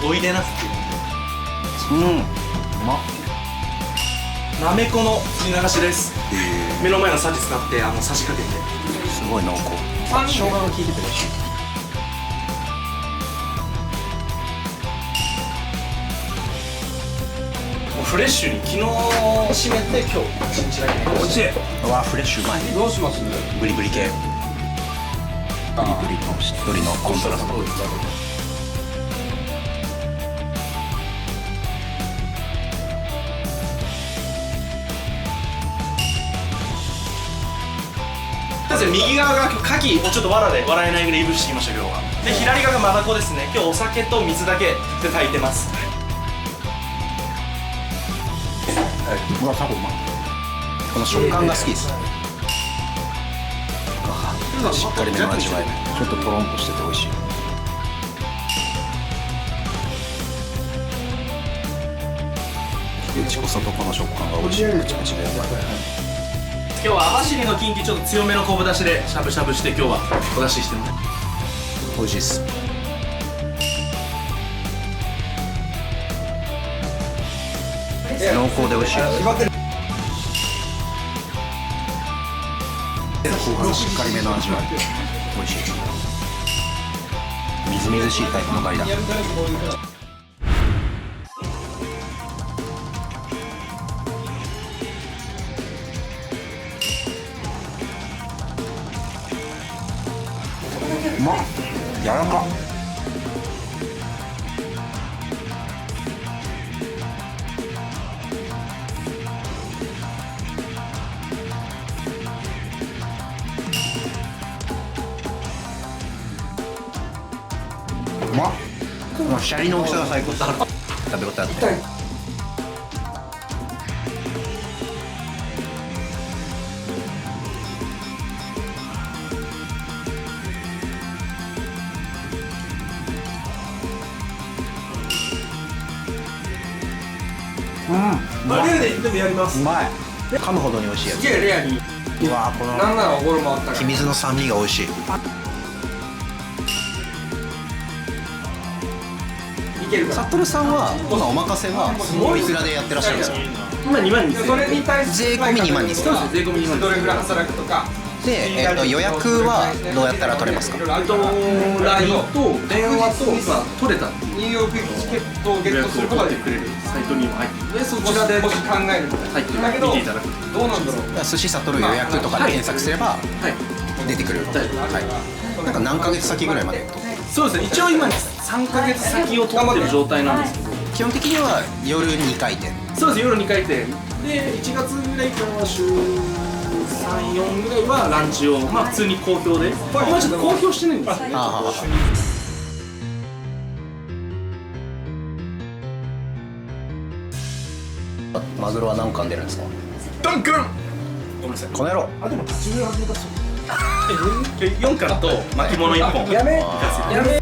おいでなすっていううんうまっ。なめこのすり流しです。目の前のさじ使って差しかけてすごい濃厚。生姜が効いてて美味しい。もうフレッシュに昨日締めて今日一日だけ美味しい。うわフレッシュうまい。どうします？ブリブリ系。ブリブリのしっとりのコントラスト。右側が牡蠣をちょっと藁で笑えないぐらいいぶしてきました今日は。で左側がマダコですね。今日お酒と水だけで炊いてます。うわタコうまい。この食感が好きです。しっかりめの味わい。ちょっとトロンとしてて美味しい。内こそとこの食感が美味しい。プチプチでうまい。今日は網走のキンキちょっと強めの昆布だしでしゃぶしゃぶして今日はお出ししてます。美味しいです。濃厚で美味しい。後半しっかりめの味わい。美味しい。みずみずしいタイプのガリだ。うまっ。柔らかっ。うまっ。このシャリの大きさが最高。食べ応えあって。レアででもやります。うまい。噛むほどに美味しいやつ。すげえレアに。うわーこのなんならおごるもあったから。黄身の酸味が美味しい。いけるか。サトルさんはこのおまかせはおいくらでやってらっしゃるんですか？今2万2000それに対して税込み2万2000。そうですね、税込み2万どれぐらい働くとか。で、予約はどうやったら取れますか？LINE と電話と今取れたニューヨーク行きチケットをゲットすることができるサイトにも入ってでそちらでもし考えるみたいな。だけど見ていただく。どうなんだろう。寿司サトル予約とかで検索すればはい出てくる。はい。なんか何ヶ月先ぐらいまで取ってる？そうですね、一応今3ヶ月先を取ってる状態なんですけど、基本的には夜2回転。そうです、夜2回転で1月ぐらいからは週3、4ぐらいはランチをまあ普通に好評で、今ちょっと公表してないんですよ。マグロは何貫出るんですか？ダン君ごめんなさい。この野郎。あ、でも立ち上がりだし4貫と巻物1本。やめやめ。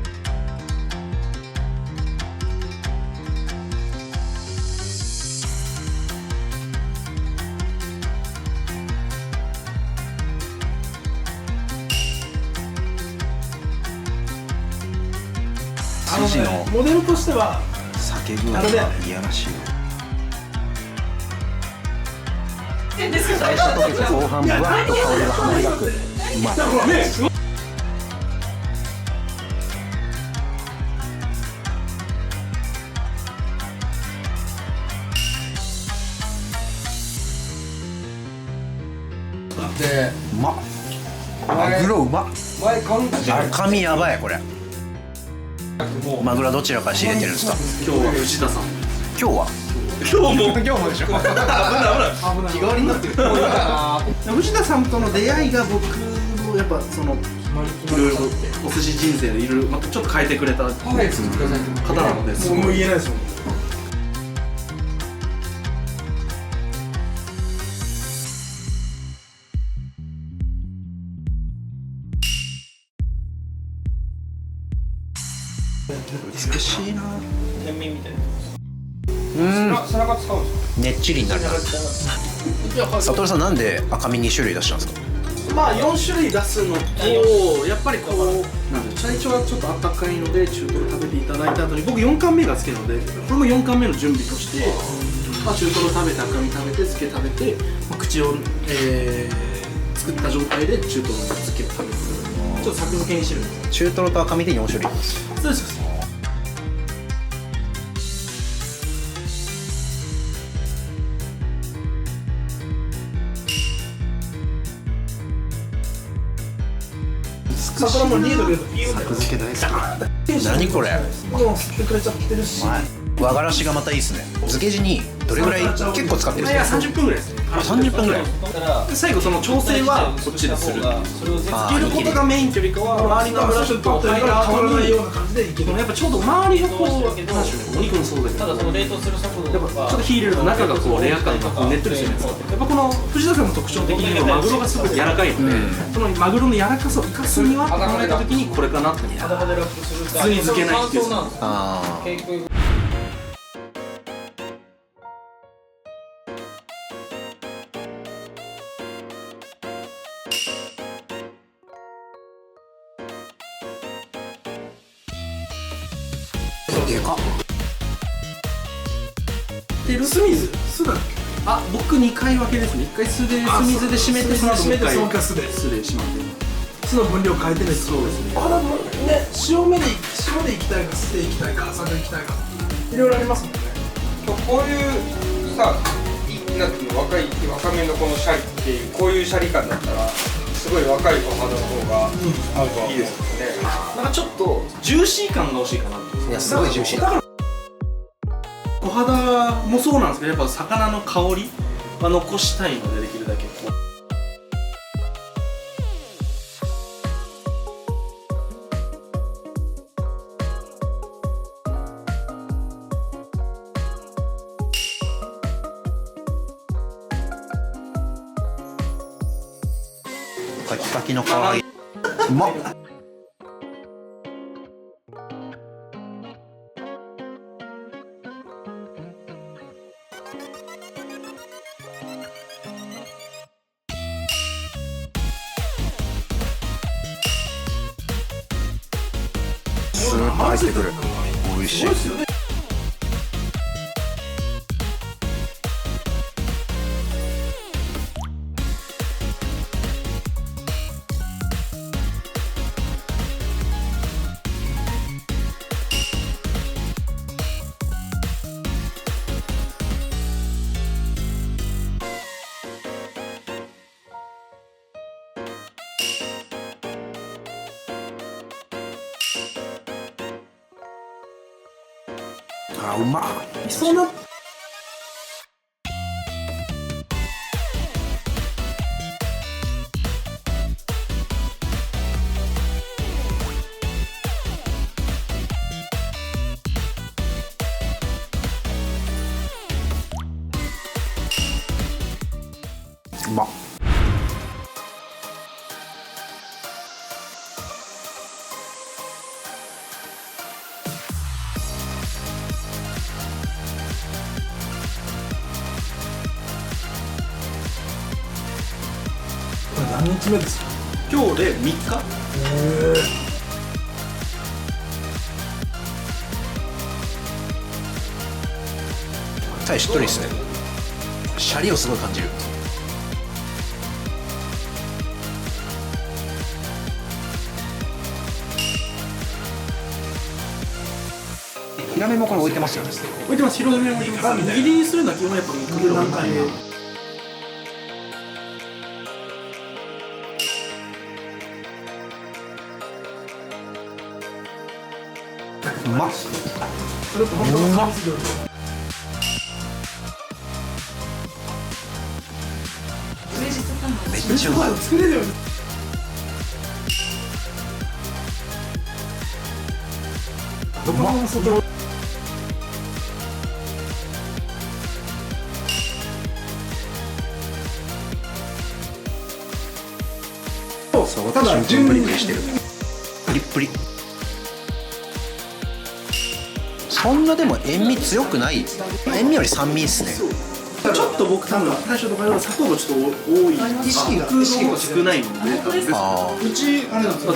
筋のモデルとしては酒具合がいやらしい。最初と結構後半ぶわっと香りが花開く。うまい。でうまっ。マグロうまっ。前こん赤身やばいこれ。マグロどちらから仕入れてるんですか？今日は藤田さん。今日は今日も今日もでしょ。危ない日替わりになってる。藤田さんとの出会いが僕のやっぱそのいろいろお寿司人生でいろいろまたちょっと変えてくれた方はい作ってください。なので、すごい言えないですもん。美しいな。天秤みたいな。背中使うんですか？ねっちりになる。サトルさんなんで赤身2種類出したんですか？まあ4種類出すのとやっぱりこうなんで体調がちょっとあったかいので中トロ食べていただいた後に僕4貫目が好きなのでこれも4貫目の準備として、まあ、中トロ食べて赤身食べて漬け食べて、まあ、口を、作った状態で中トロの漬けを食べるちょっと作付けにしてるんです。中トロと赤身で4種類そうです桜もリードで言う作付け大好き。何これ。もう吸ってくれちゃってるし、和がらしがまたいいですね。漬け地にどれぐらい結構使ってるんいやですか。30分ぐらいですね。30分ぐらい。で最後その調整はこっちでする。漬けることがメインというよりかは周りの油と変わらないような感じでいける。やっぱちょうど周りがこうお肉もそうだけど、やっぱちょっと火入れると中がこうレア感がこうねっとりしてるんですよ。やっぱこの藤田さんの特徴的にはマグロがすごく柔らかいので、そのマグロの柔らかさを生かすにはって考えた時にこれかなって。普通に漬けないっていう。ああ。でかっ。でルス水酢だっけ。あ、僕2回分けですね。1回酢で酢水で締めてその後もう1回酢で締めて酢の分量変えてね。そうですね。塩でいきたいか酢でいきたいか砂でいきたいかいろいろありますもんね。こういうさ、なんていうの、若めのこのシャリっていうこういうシャリ感だったらすごい若い小肌の方がいいですよね。なんかちょっとジューシー感が欲しいかなって。いやすごいジューシーだ。小肌もそうなんですけどやっぱ魚の香りは残したいのでできるだけこう。カキカキの皮揚げうまっ。スーッと入ってくる。美味しい。あ、うまっ。そんなうまっ。何日目ですか。今日で3日。タイしっとりですね。シャリをすごい感じる。ヒラメもこれ置いてますよね。置いてます。広め置いてます。握りにするのは基本やっぱ3日ぐらいなんかね。うまっ。うまっ。めっちゃうまい。作れるよ。どこも外。ただ順プリプリしてる。プリプリ。そんなでも塩味強くない。塩味より酸味ですね。ちょっと僕多分大将とかより砂糖がちょっと多い、意識が少ないので、うちあれなんですよ、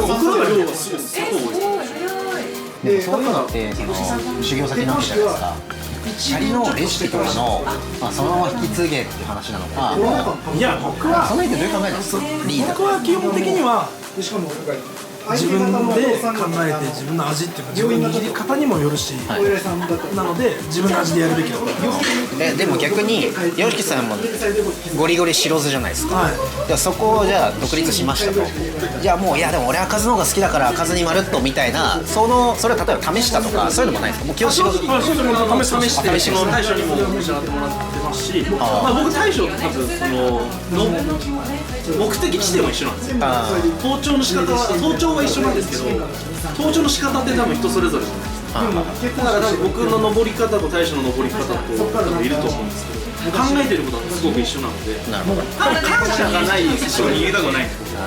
僕らが量がすごい砂糖多い。そういうのってその修行先なわけじゃないですか。シャリのレシピとかの、そのまま引き継げっていう話なのか。いや僕はその辺ってどういう考えなんですか。リーダー。僕は基本的には自分で考えて自分の味っていうか自分の握り方にもよるし、なので自分の味でやるべきだと思います。でも逆にYOSHIKIさんもゴリゴリ白酢じゃないですか、はい、じゃあそこをじゃあ独立しましたと、じゃあもういやでも俺赤酢の方が好きだから赤酢にまるっとみたいな、それを例えば試したとかそういうのもないですか。もう基本白酢試してその大将にも召し上がってもらってますし、僕大将と多分その目的地点は一緒なんですよ。登頂の仕方は登頂は一緒なんですけど、登頂の仕方って多分人それぞれじゃないですか。だから多分僕の登り方と大将の登り方と多分いると思うんですけど、考えてることはすごく一緒なので、なるほど。感謝がない人に言いたくないんですよ。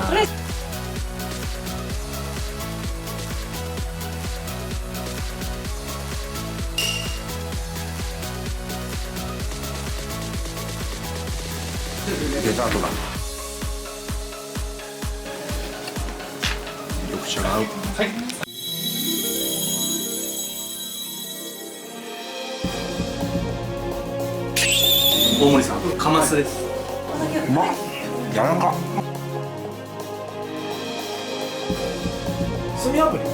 デザートだ。緑茶が合う。はい。大森さん、カマスです。うまっ。柔らか。炭アプリ。い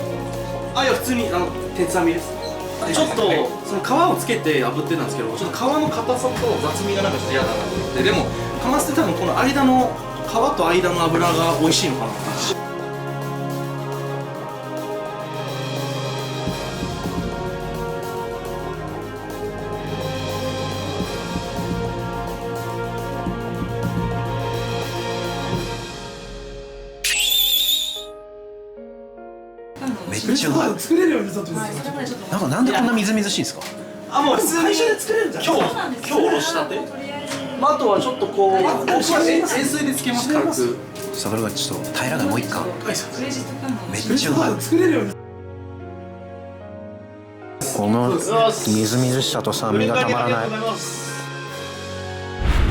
や普通に鉄網です。ちょっとその皮をつけて炙ってたんですけど、ちょっと皮の硬さと雑味がなんかちょっと嫌だなと思って、でもカマスって多分この間の皮と間の油が美味しいのかな。めっちゃうまい。作れるようになったんですよ。なんでこんなみずみずしいんですか。もう普通に会社で作れるんじゃないですか。今日おろしたて。あとはちょっとこう僕は塩水でつけます軽く。サドルがちょっと平らがもう一貫。めっちゃうまい。作れるように。このみずみずしさと酸味がたまらない。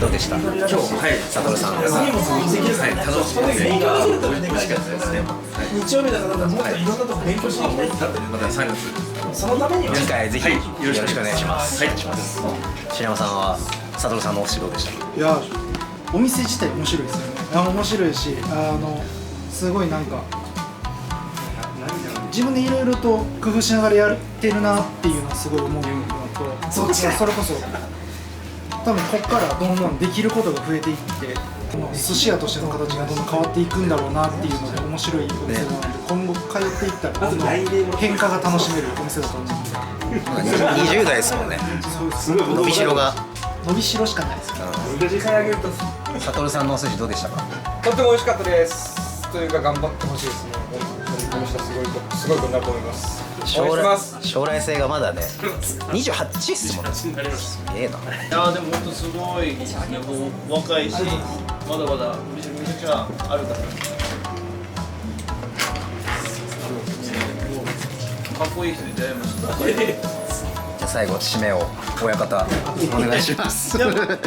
どうでした。今日サドルさん。楽しくて美味しかったですね。日曜日だからもっといろんなとこ勉強しに行きたい。また3月。そのためには次回ぜひよろしくお願いします。はい。白山さんはサドルさんのお仕事でした。いや、お店自体面白いですよね。面白いし、すごいなんか自分でいろいろと工夫しながらやってるなっていうのはすごい思うのと、それこそ多分ここからどんどんできることが増えていって、この寿司屋としての形がどんどん変わっていくんだろうなっていうので面白いお店なので、今後通っていったらどんどん変化が楽しめるお店だと思うんで。20代ですもんね。伸びしろが。伸びしろしかないですから。サトルさんのお寿司どうでしたか。とっても美味しかったです。というか頑張ってほしいですね。本当にこの人すごいことになると思います。将来性がまだね。28っすもんね。すげえな。いやでも本当すごいですね。もう若いし、まだまだめちゃくちゃあるから。かっこいい人に出会いました。じゃあ最後締めを親方お願いします。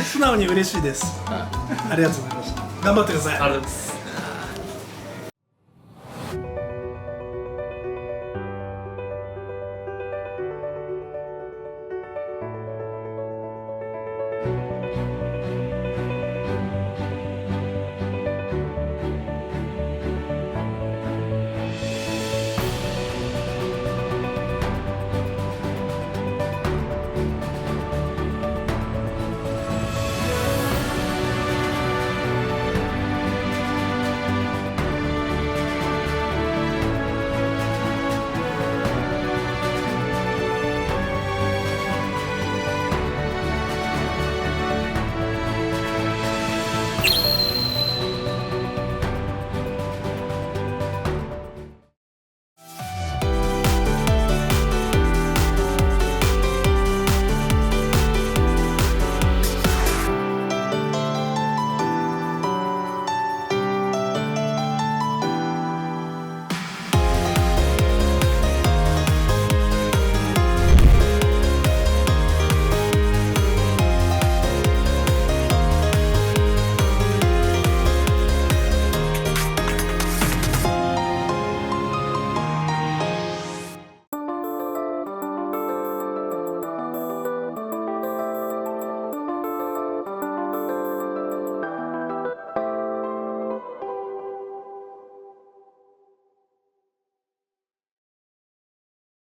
素直に嬉しいです。ありがとうございました。頑張ってください。ありがとうございます。